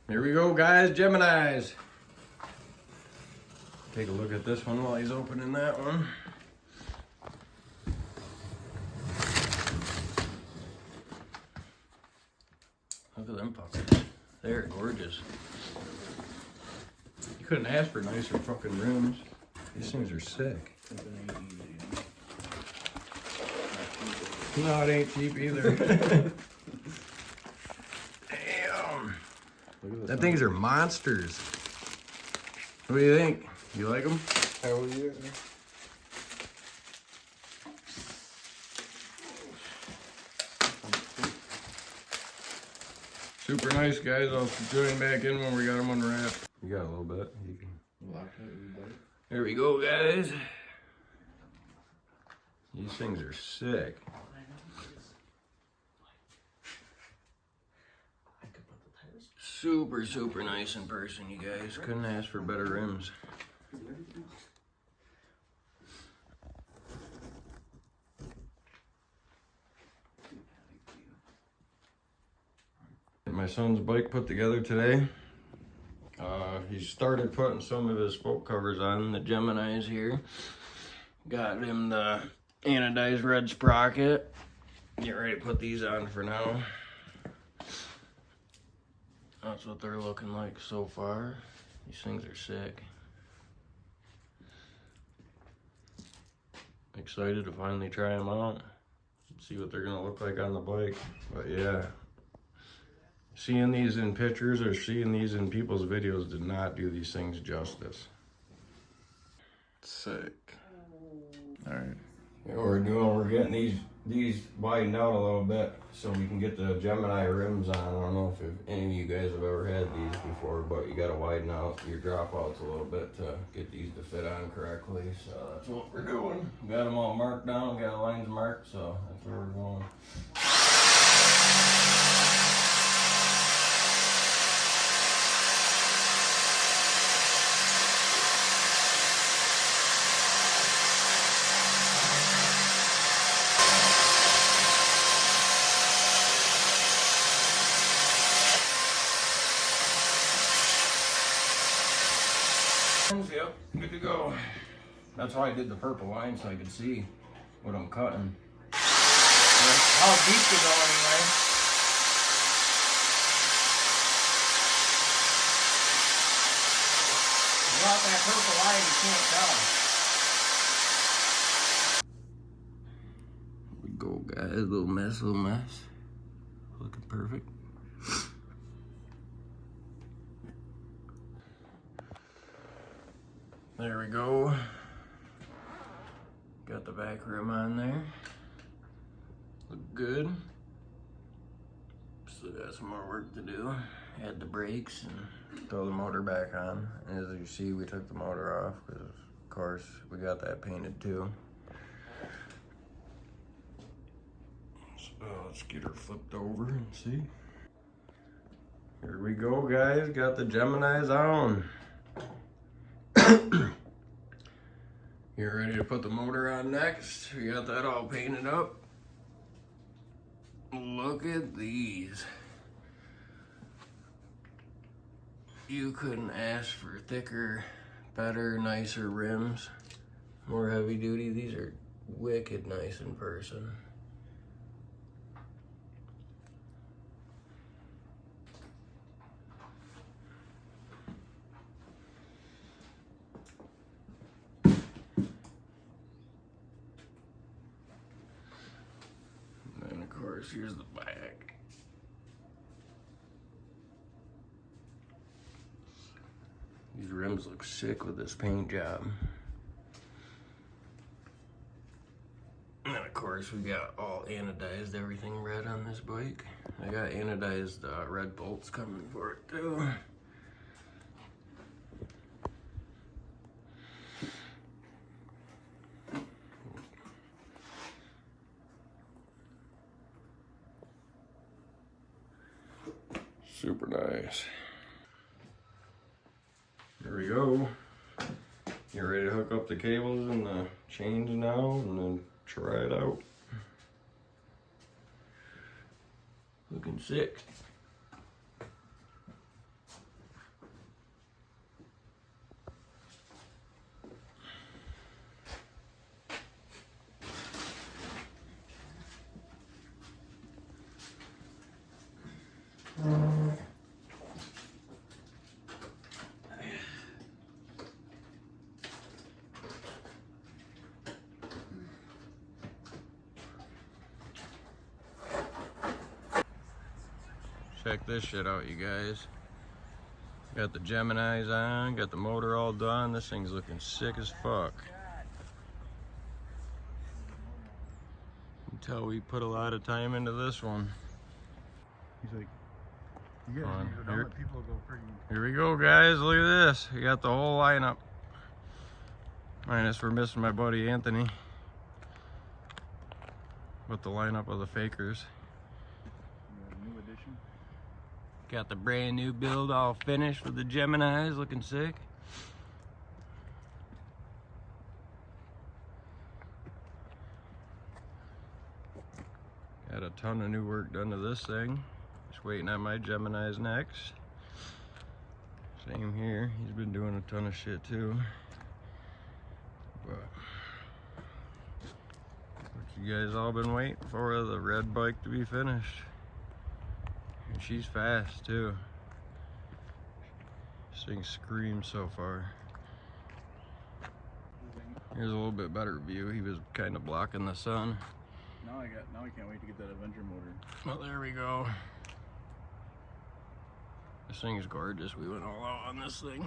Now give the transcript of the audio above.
Here we go, guys, Geminis. Take a look at this one while he's opening that one. Look at them fuckers. They're gorgeous. You couldn't ask for nicer fucking rims. These things are sick. No, it ain't cheap either. Damn. That things are monsters. What do you think? You like them? Hell yeah. Super nice, guys. I'll join back in when we got them unwrapped. You got a little bit. You can... There we go, guys. These things are sick. Super, super nice in person, you guys. Couldn't ask for better rims. My son's bike put together today. He started putting some of his spoke covers on, the Geminis here. Got him the anodized red sprocket. Get ready to put these on for now. That's what they're looking like so far. These things are sick. Excited to finally try them out. See what they're gonna look like on the bike. But yeah. Seeing these in pictures or seeing these in people's videos did not do these things justice. Sick. Alright. Yeah, we're getting these widened out a little bit so we can get the Gemini rims on. I don't know if any of you guys have ever had these before, but you gotta widen out your dropouts a little bit to get these to fit on correctly. So that's what we're doing. Got them all marked down, got lines marked, so that's where we're going. Yep, good to go. That's why I did the purple line so I could see what I'm cutting. How deep to go anyway. Without that purple line, you can't tell. Here we go, guys. Little mess. Looking perfect. There we go. Got the back rim on there. Look good. Still got some more work to do. Add the brakes and throw the motor back on. And as you see, we took the motor off because, of course, we got that painted too. So let's get her flipped over and see. Here we go, guys. Got the Geminis on. You're ready to put the motor on next. We got that all painted up. Look at these. You couldn't ask for thicker, better, nicer rims. More heavy duty. These are wicked nice in person. Here's the back. These rims look sick with this paint job. And of course we got all anodized, everything red on this bike. I got anodized red bolts coming for it too. Super nice. Here we go. Get ready to hook up the cables and the chains now and then try it out. Looking sick. check this shit out, you guys. Got the Geminis on, got the motor all done. This thing's looking sick as fuck. You can tell we put a lot of time into this one. He's like, you guys need to go down, let people go freaking. Here we go, guys. Look at this. We got the whole lineup. Minus we're missing my buddy Anthony. With the lineup of the fakers. New edition. Got the brand new build all finished with the Geminis, looking sick. Got a ton of new work done to this thing. Just waiting on my Geminis next. Same here, he's been doing a ton of shit too. But what you guys all been waiting for, the red bike to be finished. And she's fast too. This thing screams so far. Here's a little bit better view. He was kind of blocking the sun. Now I can't wait to get that Avenger motor. Well, there we go. This thing is gorgeous. We went all out on this thing.